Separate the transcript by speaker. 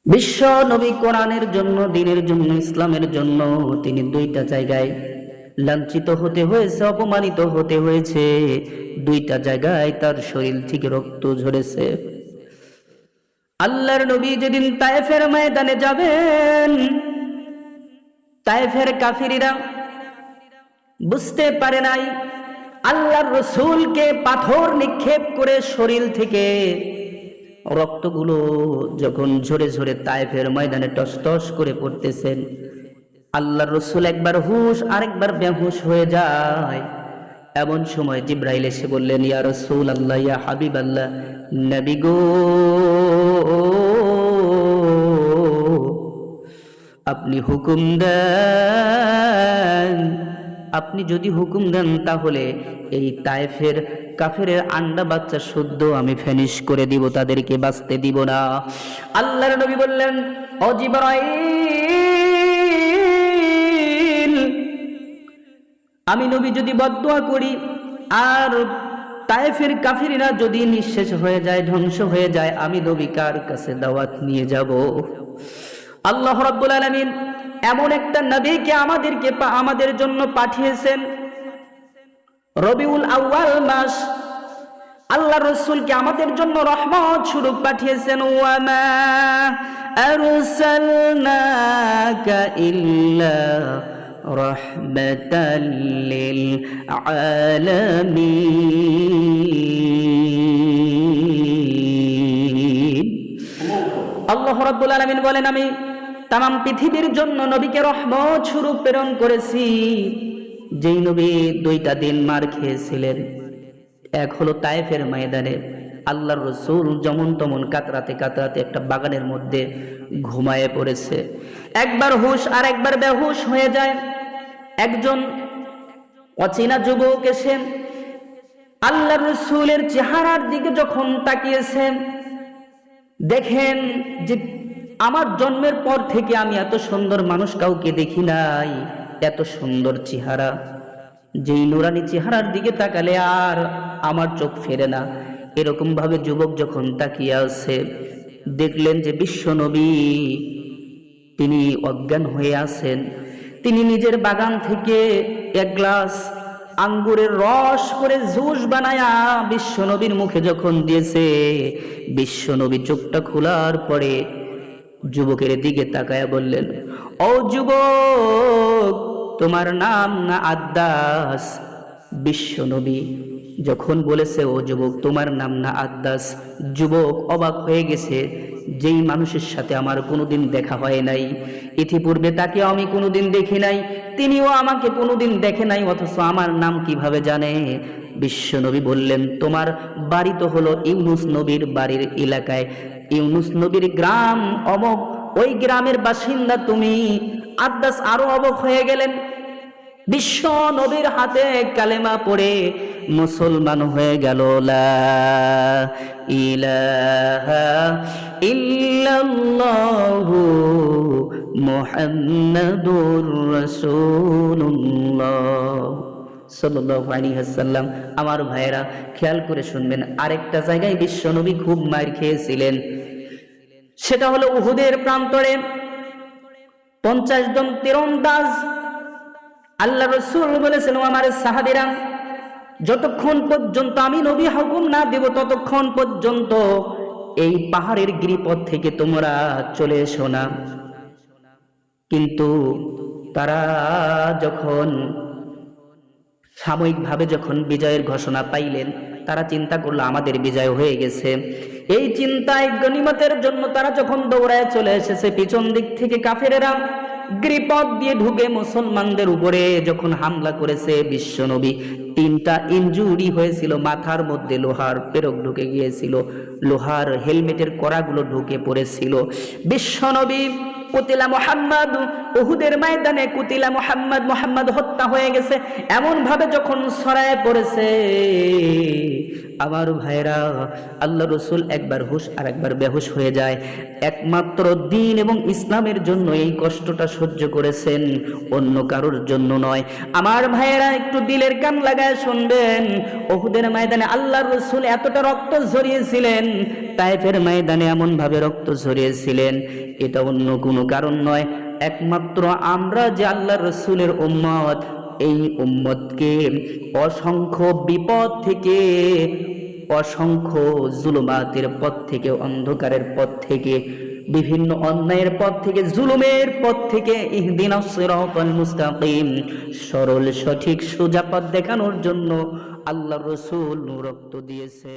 Speaker 1: বিশ্ব নবী কোরআনের জন্য, দ্বীনের জন্য, ইসলামের জন্য তিনি দুইটা জায়গায় লাঞ্ছিত হতে হয়েছে, অপমানিত হতে হয়েছে। দুইটা জায়গায় তার শরীর থেকে রক্ত ঝরেছে। আল্লাহর নবী যেদিন তায়েফের ময়দানে যাবেন, তায়েফের কাফিররা বুঝতে পারে নাই আল্লাহর রাসূলকে পাথর নিক্ষেপ করে শরীর থেকে রক্তগুলো যখন ঝরে ঝরে তায়েফের ময়দানে টস টস করে পড়তেছেন, আল্লাহর রাসূল একবার হুশ আরেকবার বেহুশ হয়ে যায়। এমন সময় জিবরাইল এসে বললেন, ইয়া রাসূলুল্লাহ, ইয়া হাবিবাল্লাহ, নবী গো, আপনি হুকুম দেন। আপনি যদি হুকুম দেন তাহলে এই তায়েফের কাফেরের আন্ডা বাচ্চা শুদ্ধ আমি ফিনিশ করে দিব, তাদেরকে বাঁচতে দিব না। আল্লাহর নবী বললেন, ও জিবরাইল, আমি নবী যদি বদদুয়া করি আর তায়েফের কাফিররা যদি নিঃশেষ হয়ে যায়, ধ্বংস হয়ে যায়, আমি নবী কার কাছে দাওয়াত নিয়ে যাব? আল্লাহ রাব্বুল আলামিন এমন একটা নবীকে আমাদের জন্য পাঠিয়েছেন। রবিউল আউয়াল মাস আল্লাহ রাসূলকে আমাদের জন্য রহমত স্বরূপ পাঠিয়েছেন। ওয়া মা আরসালনাকা ইল্লা রাহমাতাল লিল আলামিন। আল্লাহ রাব্বুল আলামিন বলেন, আমি তামাম পৃথিবীর জন্য নবীকে রহমত স্বরূপ প্রেরণ করেছি। যেই নবী দুইটা দিন মার খেয়েছিলেন, এক হলো তায়েফের ময়দানে আল্লাহর রাসূল যেমন তেমন কাতরাতে কাতরাতে একটা বাগানের মধ্যে ঘুমায়ে পড়েছে। একবার হুশ আর একবার বেহুশ হয়ে যায়। একজন অচেনা যুবক এসে আল্লাহর রাসূলের চেহারার দিকে যখন তাকিয়েছেন, দেখেন যে আমার জন্মের পর থেকে আমি এত সুন্দর মানুষ কাউকে দেখি নাই, এত সুন্দর চেহারা। যেই নুরানি চেহারার দিকে তাকালে আর আমার চোখ ফেরে না। এরকম ভাবে যুবক যখন তাকিয়ে আছে, দেখলেন যে বিশ্ব নবী তিনি অজ্ঞান হয়ে আছেন। তিনি নিজের বাগান থেকে এক গ্লাস আঙ্গুরের রস করে জুস বানায়া বিশ্ব নবীর মুখে যখন দিয়েছে, বিশ্ব নবী চোখটা খোলার পরে যুবকের দিকে তাকায়া বললেন, ও যুবক, তোমার নাম না আদ্দাস? বিশ্ব নবী যখন বলেছে, ও যুবক, তোমার নাম না আদ্দাস, যুবক অবাক হয়ে গেছে। যেই মানুষের সাথে আমার কোনোদিন দেখা হয় নাই, ইতিপূর্বে তাকে আমি কোনোদিন দেখি নাই, তিনিও আমাকে কোনোদিন দেখে নাই, অথচ আমার নাম কিভাবে জানে? বিশ্ব নবী বললেন, তোমার বাড়ি তো হলো ইউনুস নবীর বাড়ির এলাকায়, ইউনুস নবীর গ্রাম অমক, ওই গ্রামের বাসিন্দা তুমি। আদ্দাস আরো অবাক হয়ে গেলেন। বিশ্ব নবীর হাতে কালেমা পড়ে মুসলমান হয়ে গেল। লা ইলাহা ইল্লাল্লাহু মুহাম্মাদুর রাসূলুল্লাহ সাল্লাল্লাহু আলাইহি ওয়াসাল্লাম। আমার ভাইয়েরা খেয়াল করে শুনবেন, আরেকটা জায়গায় বিশ্ব নবী খুব মার খেয়েছিলেন। সেটা হলো উহুদের প্রান্তরে 50 জন তীরন্দাজ। আল্লাহ রাসূল বলেছেন, ও আমার সাহাবীরা, যতক্ষণ পর্যন্ত আমি নবী হুকুম না দেব ততক্ষণ পর্যন্ত এই পাহাড়ের গিরিপথ থেকে তোমরা চলে এসো না। কিন্তু তারা যখন সাময়িকভাবে যখন বিজয়ের ঘোষণা পাইলেন, তারা চিন্তা করলো আমাদের বিজয় হয়ে গেছে। এই চিন্তায় গনিমতের জন্য তারা যখন দৌড়ায় চলে এসেছে, পিছন দিক থেকে কাফেরেরা গিরিপথ দিয়ে ঢুকে মুসলমানদের উপরে যখন হামলা করেছে, বিশ্বনবী 3টা ইনজুরি হয়েছিল। মাথার মধ্যে লোহার পেরক ঢুকে গিয়েছিল, লোহার হেলমেটের কড়াগুলো ঢুকে পড়েছিল। বিশ্বনবী কুতিলা মুহাম্মদ, উহুদের ময়দানে কুতিলা মুহাম্মদ, মুহাম্মদ হত্যা হয়ে গেছে এমন ভাবে যখন ছড়ায় পড়েছে, আমার ভাইরা, আল্লাহ রসুল একবার হুশ আর একবার বেহুশ হয়ে যায়। একমাত্র দ্বীন এবং ইসলামের জন্য এই কষ্টটা সহ্য করেছেন, অন্য কারোর জন্য নয়। আমার ভাইয়েরা একটু দিলের কান লাগায় শুনবেন, উহুদের ময়দানে আল্লাহ রসুল এতটা রক্ত ঝরিয়েছিলেন, তায়েফের ময়দানে এমন ভাবে রক্ত ঝরিয়েছিলেন, এটা অন্য কোনো কারণ নয়, একমাত্র আমরা যে আল্লাহ রসুলের উম্মত, এই উম্মতকে অসংখ্য বিপদ থেকে, অসংখ্য জুলুমাতের পথ থেকে, অন্ধকারের পথ থেকে, বিভিন্ন অন্যায়ের পথ থেকে, জুলুমের পথ থেকে ইহদিনাস সিরাতাল মুস্তাকিম, সরল সঠিক সোজা পথ দেখানোর জন্য আল্লাহ রসুল রক্ত দিয়েছে।